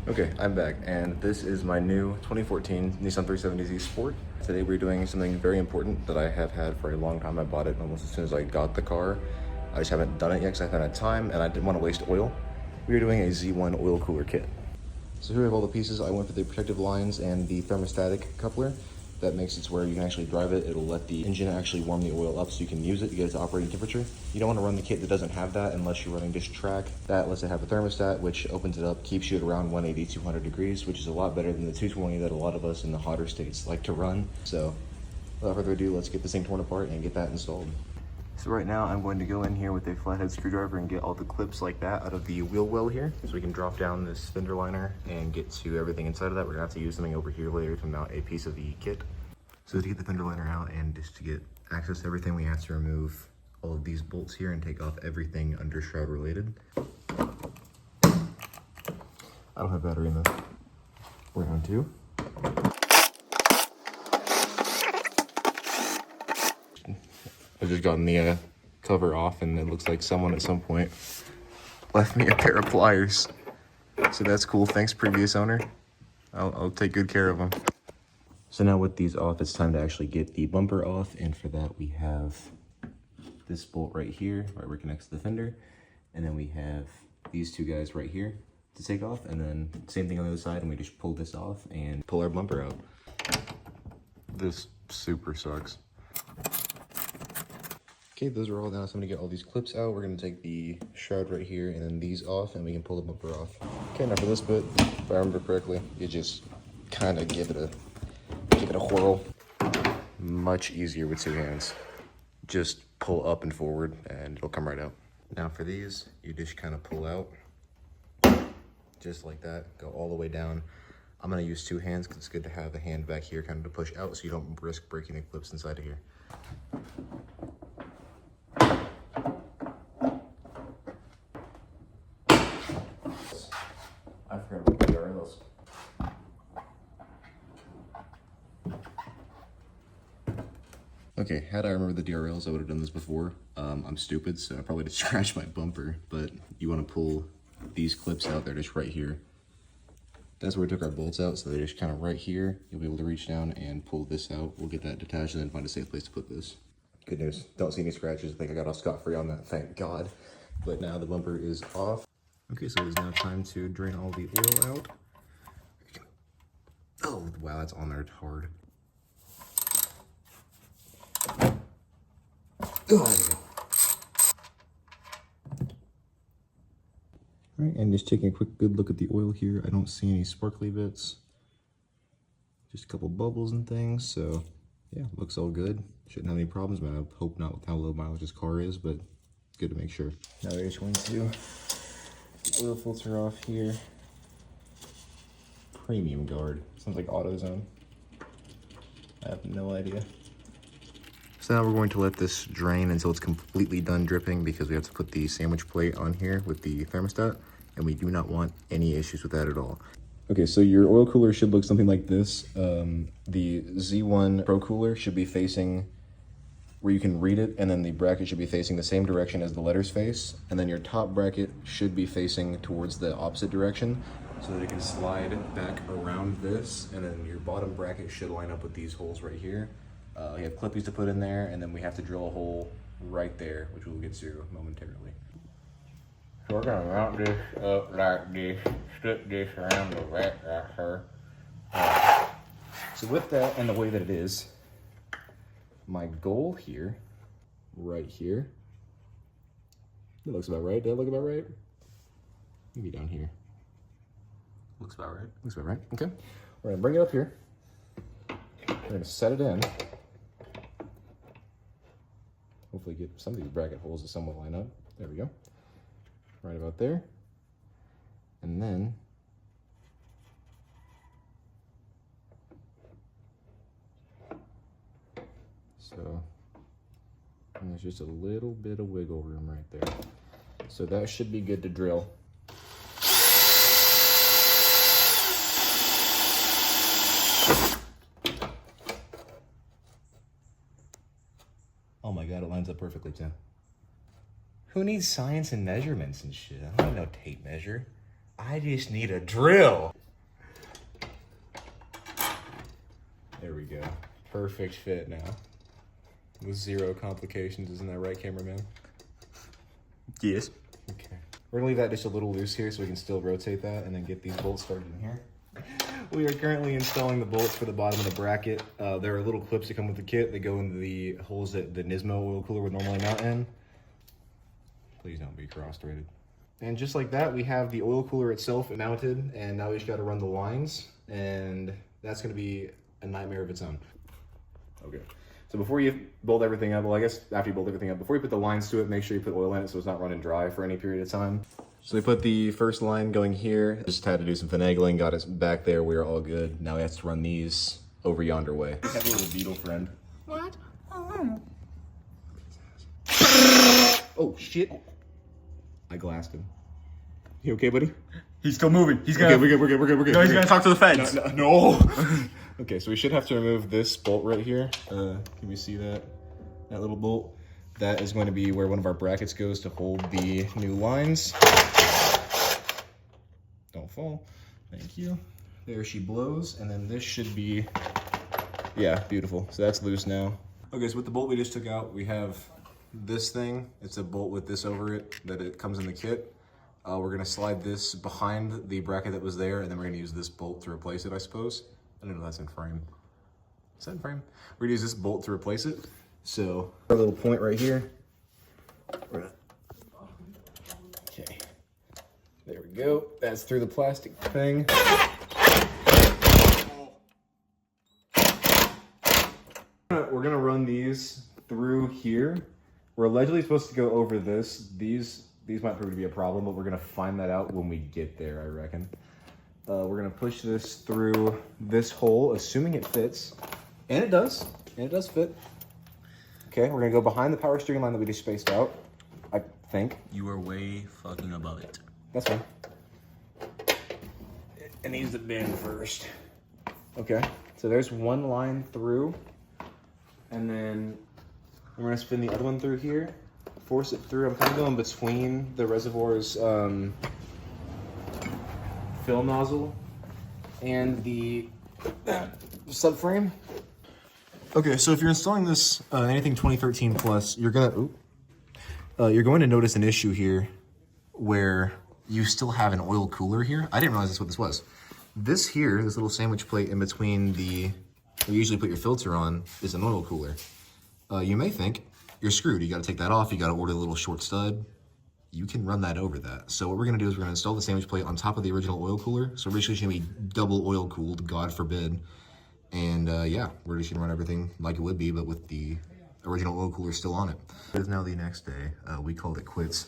Okay, I'm back, and this is my new 2014 Nissan 370Z Sport. Today we're doing something very important that I have had for a long time. I bought it almost as soon as I got the car. I just haven't done it yet because I haven't had time, and I didn't want to waste oil. We are doing a Z1 oil cooler kit. So here we have all the pieces. I went for the protective lines and the thermostatic coupler. That makes it to where you can actually drive it. It'll let the engine actually warm the oil up so you can use it to get it to operating temperature. You don't want to run the kit that doesn't have that unless you're running dish track. That lets it have a thermostat, which opens it up, keeps you at around 180, 200 degrees, which is a lot better than the 220 that a lot of us in the hotter states like to run. So without further ado, let's get this thing torn apart and get that installed. So right now I'm going to go in here with a flathead screwdriver and get all the clips like that out of the wheel well here. So we can drop down this fender liner and get to everything inside of that. We're gonna have to use something over here later to mount a piece of the kit. So to get the fender liner out and just to get access to everything, we have to remove all of these bolts here and take off everything under shroud related. I don't have battery in this. Round two. I've just gotten the cover off, and it looks like someone at some point left me a pair of pliers. So that's cool. Thanks, previous owner. I'll take good care of them. So now with these off, it's time to actually get the bumper off. And for that, we have this bolt right here, right where it connects to the fender. And then we have these two guys right here to take off. And then same thing on the other side, and we just pull this off and pull our bumper out. This super sucks. Okay, those are all done. So I'm gonna get all these clips out. We're gonna take the shroud right here and then these off, and we can pull the bumper off. Okay, now for this bit, if I remember correctly, you just kind of give it a whirl. Much easier with two hands. Just pull up and forward and it'll come right out. Now for these, you just kind of pull out, just like that, go all the way down. I'm gonna use two hands because it's good to have a hand back here kind of to push out so you don't risk breaking the clips inside of here. I forgot about the DRLs. Okay, had I remembered the DRLs, I would have done this before. I'm stupid, so I probably just scratched my bumper, but you want to pull these clips out. They're just right here. That's where we took our bolts out, so they're just kind of right here. You'll be able to reach down and pull this out. We'll get that detached and then find a safe place to put this. Good news, don't see any scratches. I think I got off scot-free on that, thank God. But now the bumper is off. Okay, so it is now time to drain all the oil out. Oh, wow, that's on there hard. Oh. All right, and just taking a quick good look at the oil here. I don't see any sparkly bits. Just a couple bubbles and things, so yeah, looks all good. Shouldn't have any problems, but I hope not with how low mileage this car is, but it's good to make sure. Now we're just going to oil filter off here. Premium guard. Sounds like AutoZone. I have no idea. So now we're going to let this drain until it's completely done dripping because we have to put the sandwich plate on here with the thermostat, and we do not want any issues with that at all. Okay, so your oil cooler should look something like this. The Z1 Pro Cooler should be facing where you can read it, and then the bracket should be facing the same direction as the letters face, and then your top bracket should be facing towards the opposite direction so that it can slide back around this, and then your bottom bracket should line up with these holes right here. We have clippies to put in there, and then we have to drill a hole right there, which we'll get to momentarily. So we're gonna mount this up like this, strip this around the rack right here. So with that and the way that it is, my goal here, right here, that looks about right. Did that look about right? Maybe down here. Looks about right. Looks about right. Okay. We're gonna bring it up here. We're gonna set it in. Hopefully get some of these bracket holes to somewhat line up. There we go. Right about there. And then so, and there's just a little bit of wiggle room right there. So that should be good to drill. Oh my God, it lines up perfectly too. Who needs science and measurements and shit? I don't need no tape measure. I just need a drill. There we go. Perfect fit now. With zero complications, isn't that right, cameraman? Yes. Okay. We're gonna leave that just a little loose here so we can still rotate that and then get these bolts started in here. We are currently installing the bolts for the bottom of the bracket. There are little clips that come with the kit that go into the holes that the Nismo oil cooler would normally mount in. Please don't be cross-threaded. And just like that, we have the oil cooler itself mounted, and now we just gotta run the lines, and that's gonna be a nightmare of its own. Okay. So before you bolt everything up, well, I guess after you bolt everything up, before you put the lines to it, make sure you put oil in it so it's not running dry for any period of time. So we put the first line going here. Just had to do some finagling, got it back there. We are all good. Now we have to run these over yonder way. We have a little beetle friend. What? Oh, shit. I glassed him. You okay, buddy? He's still moving. He's gonna. Okay, we're good. No, he's gonna talk to the feds. No. Okay, so we should have to remove this bolt right here. Can we see that? That little bolt? That is going to be where one of our brackets goes to hold the new lines. Don't fall. Thank you. There she blows, and then this should be, yeah, beautiful. So that's loose now. Okay, so with the bolt we just took out, we have this thing. It's a bolt with this over it that it comes in the kit. We're gonna slide this behind the bracket that was there, and then we're gonna use this bolt to replace it, I suppose. I don't know if that's in frame. Is that in frame? We're gonna use this bolt to replace it. So, our little point right here. Okay. There we go. That's through the plastic thing. We're gonna run these through here. We're allegedly supposed to go over this. These might prove to be a problem, but we're gonna find that out when we get there, I reckon. We're gonna push this through this hole, assuming it fits. And it does. And it does fit. Okay, we're gonna go behind the power steering line that we just spaced out, I think. You are way fucking above it. That's fine. It needs to bend first. Okay, so there's one line through, and then we're gonna spin the other one through here, force it through. I'm kind of going between the reservoir's fill nozzle and the subframe. Okay, so if you're installing this anything 2013 plus, you're going to notice an issue here where you still have an oil cooler here. I didn't realize that's what this was. This here, this little sandwich plate in between the where you usually put your filter on, is an oil cooler. You may think you're screwed. You got to take that off. You got to order a little short stud. You can run that over that. So what we're going to do is we're going to install the sandwich plate on top of the original oil cooler. So we're basically going to be double oil cooled, God forbid. And yeah, we're just gonna run everything like it would be, but with the original oil cooler still on it. It is now the next day. We called it quits.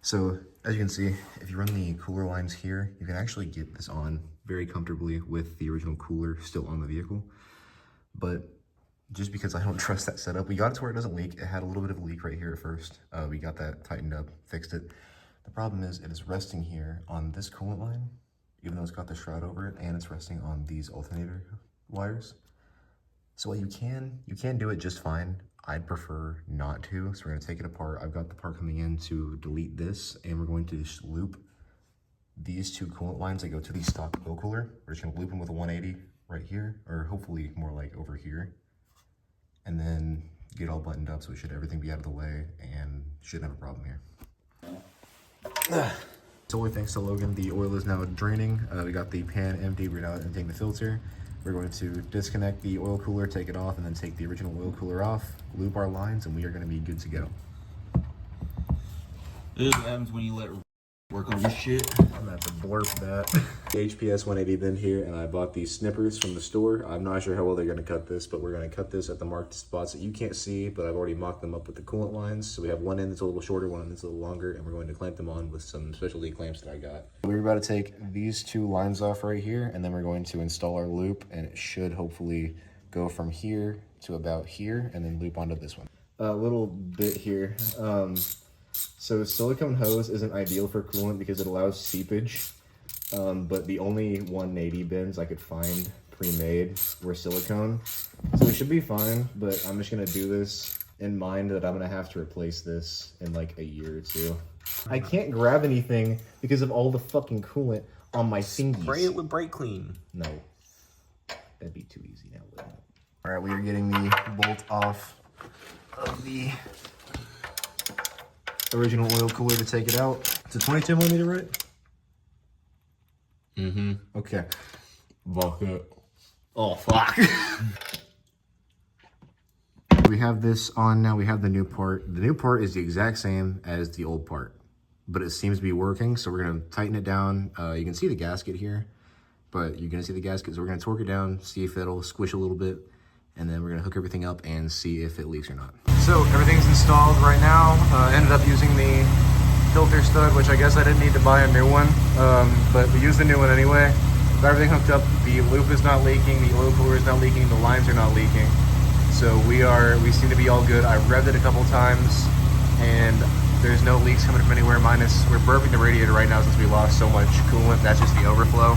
So as you can see, if you run the cooler lines here, you can actually get this on very comfortably with the original cooler still on the vehicle. But just because I don't trust that setup, we got it to where it doesn't leak. It had a little bit of a leak right here at first. We got that tightened up, fixed it. The problem is it is resting here on this coolant line, even though it's got the shroud over it, and it's resting on these alternator wires. So while you can do it just fine, I'd prefer not to. So we're gonna take it apart. I've got the part coming in to delete this, and we're going to just loop these two coolant lines that go to the stock oil cooler. We're just gonna loop them with a 180 right here, or hopefully more like over here, and then get all buttoned up so it should everything be out of the way and shouldn't have a problem here. Solely thanks to Logan, the oil is now draining. We got the pan empty. We're now emptying the filter. We're going to disconnect the oil cooler, take it off, and then take the original oil cooler off, loop our lines, and we are going to be good to go. This is what happens when you let work on your shit. I'm going to have to blurp that. The HPS 180 bin here, and I bought these snippers from the store. I'm not sure how well they're going to cut this, but we're going to cut this at the marked spots that you can't see, but I've already mocked them up with the coolant lines. So we have one end that's a little shorter, one end that's a little longer, and we're going to clamp them on with some specialty clamps that I got. We're about to take these two lines off right here, and then we're going to install our loop, and it should hopefully go from here to about here, and then loop onto this one. A little bit here. So silicone hose isn't ideal for coolant because it allows seepage, but the only 180 bins I could find pre-made were silicone. So it should be fine, but I'm just gonna do this in mind that I'm gonna have to replace this in like a year or two. I can't grab anything because of all the fucking coolant on my fingies. Spray it with Brake Clean. No. That'd be too easy now, wouldn't it? All right, we are getting the bolt off of the original oil cooler to take it out. It's a 22 millimeter, right? Mm-hmm. Okay. Bucket. Oh, fuck. We have this on now. We have the new part. The new part is the exact same as the old part, but it seems to be working. So we're going to tighten it down. You can see the gasket here, but you're going to see the gasket. So we're going to torque it down, see if it'll squish a little bit, and then we're going to hook everything up and see if it leaks or not. So everything's installed right now. Ended up using the filter stud, which I guess I didn't need to buy a new one, but we used the new one anyway. Got everything hooked up. The loop is not leaking. The oil cooler is not leaking. The lines are not leaking. So we seem to be all good. I revved it a couple times and there's no leaks coming from anywhere minus we're burping the radiator right now since we lost so much coolant. That's just the overflow,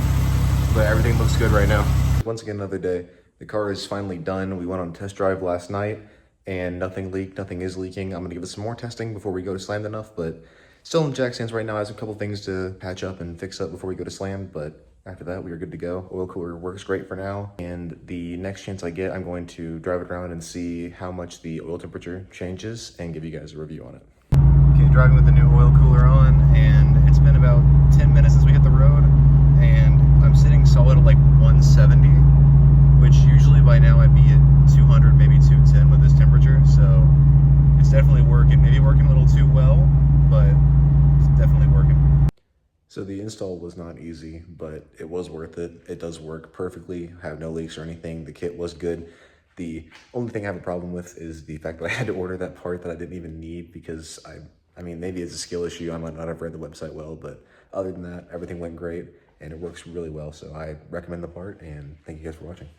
but everything looks good right now. Once again, another day. The car is finally done. We went on a test drive last night and nothing leaked, nothing is leaking. I'm gonna give it some more testing before we go to Slammed Enough, but still in jack stands right now. I have a couple things to patch up and fix up before we go to Slammed, but after that, we are good to go. Oil cooler works great for now. And the next chance I get, I'm going to drive it around and see how much the oil temperature changes and give you guys a review on it. Okay, driving with the new oil cooler on, and it's been about 10 minutes since we hit the road, and I'm sitting solid at like 170, which usually by now I'd be at 200, maybe 210 with this temperature, so it's definitely working. Maybe working a little too well, but it's definitely working. So the install was not easy, but it was worth it. It does work perfectly, have no leaks or anything. The kit was good. The only thing I have a problem with is the fact that I had to order that part that I didn't even need because I mean, maybe it's a skill issue. I might not have read the website well, but other than that, everything went great and it works really well. So I recommend the part and thank you guys for watching.